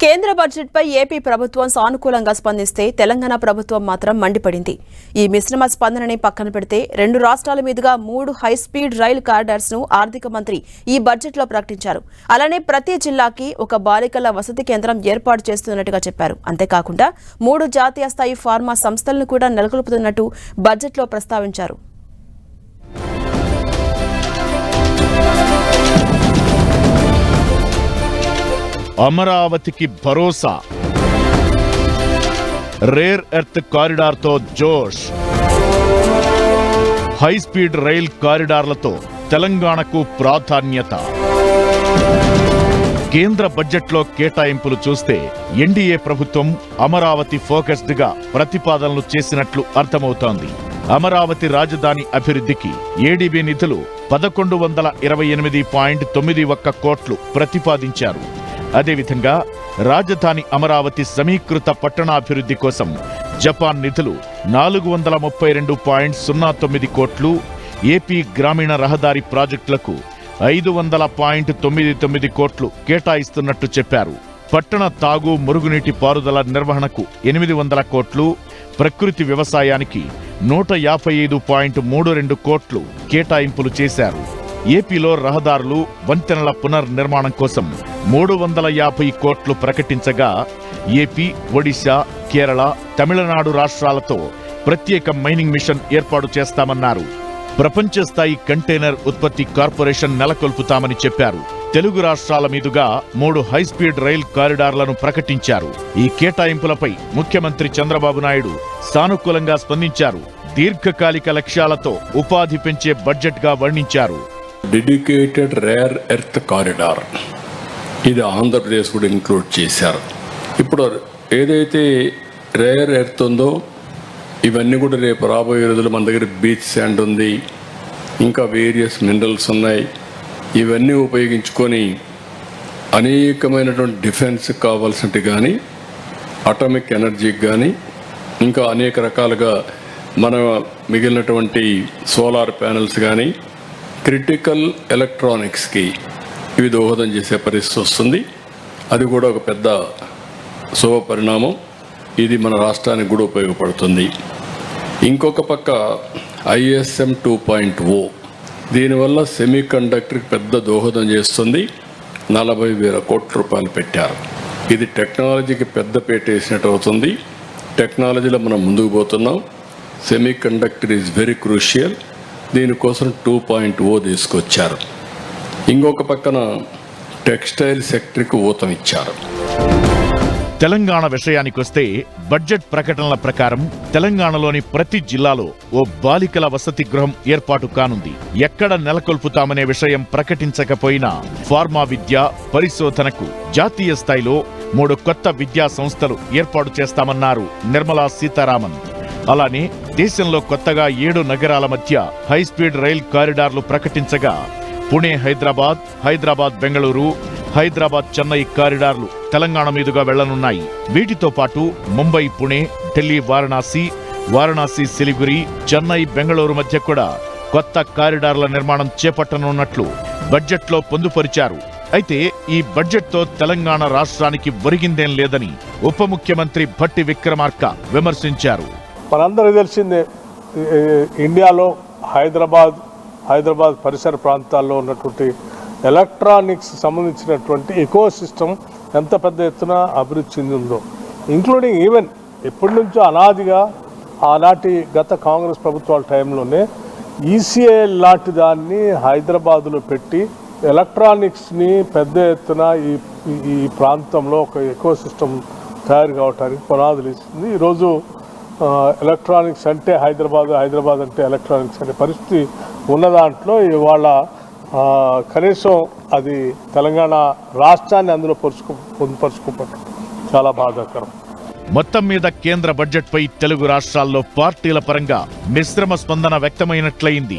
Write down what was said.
కేంద్ర బడ్జెట్పై ఏపీ ప్రభుత్వం సానుకూలంగా స్పందిస్తే తెలంగాణ ప్రభుత్వం మాత్రం మండిపడింది. ఈ మిశ్రమ స్పందనని పక్కన పెడితే 2 రాష్ట్రాల మీదుగా 3 హైస్పీడ్ రైలు కారిడార్స్ ను ఆర్థిక మంత్రి ఈ బడ్జెట్లో ప్రకటించారు. అలానే ప్రతి జిల్లాకి ఒక బాలికల వసతి కేంద్రం ఏర్పాటు చేస్తున్నట్టుగా చెప్పారు. అంతేకాకుండా 3 జాతీయ స్థాయి ఫార్మా సంస్థలను కూడా నెలకొల్పుతున్నట్టు బడ్జెట్లో ప్రస్తావించారు. అమరావతికి భరోసా, రేర్ ఎర్త్ కారిడార్తో జోష్, హైస్పీడ్ రైల్ కారిడార్లతో తెలంగాణకు ప్రాధాన్యత. కేంద్ర బడ్జెట్లో కేటాయింపులు చూస్తే ఎన్డీఏ ప్రభుత్వం అమరావతి ఫోకస్డ్ గా ప్రతిపాదనలు చేసినట్లు అర్థమవుతోంది. అమరావతి రాజధాని అభివృద్ధికి ఏడీబీ నిధులు 1128.91 కోట్లు ప్రతిపాదించారు. అదేవిధంగా రాజధాని అమరావతి సమీకృత పట్టణాభివృద్ధి కోసం జపాన్ నిధులు 432.09 కోట్లు, ఏపీ గ్రామీణ రహదారి ప్రాజెక్టులకు 500.99 కోట్లు కేటాయిస్తున్నట్టు చెప్పారు. పట్టణ తాగు మురుగునీటి పారుదల నిర్వహణకు 800 కోట్లు, ప్రకృతి వ్యవసాయానికి 155.32 కోట్లు కేటాయింపులు చేశారు. ఏపీలో రహదారులు, వంతెనల పునర్నిర్మాణం కోసం 350 కోట్లు ప్రకటించగా ఏపీ, ఒడిశా, కేరళ, తమిళనాడు రాష్ట్రాలతో ప్రత్యేక మైనింగ్ మిషన్ ఏర్పాటు చేస్తామన్నారు. ప్రపంచ స్థాయి కంటైనర్ ఉత్పత్తి కార్పొరేషన్ నెలకొల్పుతామని చెప్పారు. తెలుగు రాష్ట్రాల మీదుగా 3 హైస్పీడ్ రైల్ కారిడార్లను ప్రకటించారు. ఈ కేటాయింపులపై ముఖ్యమంత్రి చంద్రబాబు నాయుడు సానుకూలంగా స్పందించారు. దీర్ఘకాలిక లక్ష్యాలతో ఉపాధి పెంచే బడ్జెట్ గా వర్ణించారు. డెడికేటెడ్ రేర్ ఎర్త్ కారిడార్ ఇది ఆంధ్రప్రదేశ్ కూడా ఇంక్లూడ్ చేశారు. ఇప్పుడు ఏదైతే రేర్ ఎర్త్ ఉందో ఇవన్నీ కూడా రేపు రాబోయే రోజులు మన దగ్గర బీచ్ శాండ్ ఉంది, ఇంకా వేరియస్ మినరల్స్ ఉన్నాయి. ఇవన్నీ ఉపయోగించుకొని అనేకమైనటువంటి డిఫెన్స్కి కావాల్సినట్టు కానీ, అటామిక్ ఎనర్జీకి కానీ, ఇంకా అనేక రకాలుగా మన మిగిలినటువంటి సోలార్ ప్యానెల్స్ కానీ, క్రిటికల్ ఎలక్ట్రానిక్స్కి ఇవి దోహదం చేసే పరిస్థితి వస్తుంది. అది కూడా ఒక పెద్ద శుభ పరిణామం. ఇది మన రాష్ట్రానికి కూడా ఉపయోగపడుతుంది. ఇంకొక పక్క ISM 2.0 దీనివల్ల సెమీ కండక్టర్కి పెద్ద దోహదం చేస్తుంది. 40,000 కోట్ల రూపాయలు పెట్టారు. ఇది టెక్నాలజీకి పెద్ద పీట వేసినట్టు అవుతుంది. టెక్నాలజీలో మనం ముందుకు పోతున్నాం. Semi conductor is very crucial. దీనికోసం 2.0 తీసుకొచ్చారు. ఇంకొక పక్కన టెక్స్టైల్ సెక్టర్కి ఊతం ఇచ్చారు. తెలంగాణ విషయానికొస్తే బడ్జెట్ ప్రకటనల ప్రకారం తెలంగాణలోని ప్రతి జిల్లాలో ఓ బాలికల వసతి గృహం ఏర్పాటు కానుంది. ఎక్కడ నెలకొల్పుతామనే విషయం ప్రకటించకపోయినా ఫార్మా విద్య, పరిశోధనకు జాతీయ స్థాయిలో 3 కొత్త విద్యా సంస్థలు ఏర్పాటు చేస్తామన్నారు నిర్మలా సీతారామన్. అలానే దేశంలో కొత్తగా 7 నగరాల మధ్య హైస్పీడ్ రైల్ కారిడార్లు ప్రకటించగా పుణే హైదరాబాద్, హైదరాబాద్ బెంగళూరు, హైదరాబాద్ చెన్నై కారిడార్లు తెలంగాణ మీదుగా వెళ్లనున్నాయి. వీటితో పాటు ముంబై పుణే, ఢిల్లీ వారణాసి, వారణాసి సిలిగురి, చెన్నై బెంగళూరు మధ్య కూడా కొత్త కారిడార్ల నిర్మాణం చేపట్టనున్నట్లు బడ్జెట్లో పొందుపరిచారు. అయితే ఈ బడ్జెట్తో తెలంగాణ రాష్ట్రానికి ఒరిగిందేం లేదని ఉప ముఖ్యమంత్రి భట్టి విక్రమార్క విమర్శించారు. మనందరికీ తెలిసిందే, ఇండియాలో హైదరాబాద్ పరిసర ప్రాంతాల్లో ఉన్నటువంటి ఎలక్ట్రానిక్స్ సంబంధించినటువంటి ఎకో సిస్టమ్ ఎంత పెద్ద ఎత్తున అభివృద్ధి చెందిందో, ఇంక్లూడింగ్ ఈవెన్ ఎప్పటి నుంచో అనాదిగా ఆనాటి గత కాంగ్రెస్ ప్రభుత్వాల టైంలోనే ECIL లాంటి దాన్ని హైదరాబాదులో పెట్టి ఎలక్ట్రానిక్స్ని పెద్ద ఎత్తున ఈ ప్రాంతంలో ఒక ఎకో సిస్టమ్ తయారు కావడానికి పునాదులు ఇస్తుంది. ఈరోజు ఎలక్ట్రానిక్స్ అంటే హైదరాబాద్ అంటే ఎలక్ట్రానిక్స్ అనే పరిస్థితి ఉన్న దాంట్లో ఇవాళ కనీసం అది తెలంగాణ రాష్ట్రాన్ని అందులో పొందుపరుచుకోవడం చాలా బాధాకరం. మొత్తం మీద కేంద్ర బడ్జెట్పై తెలుగు రాష్ట్రాల్లో పార్టీల పరంగా మిశ్రమ స్పందన వ్యక్తమైనట్లయింది.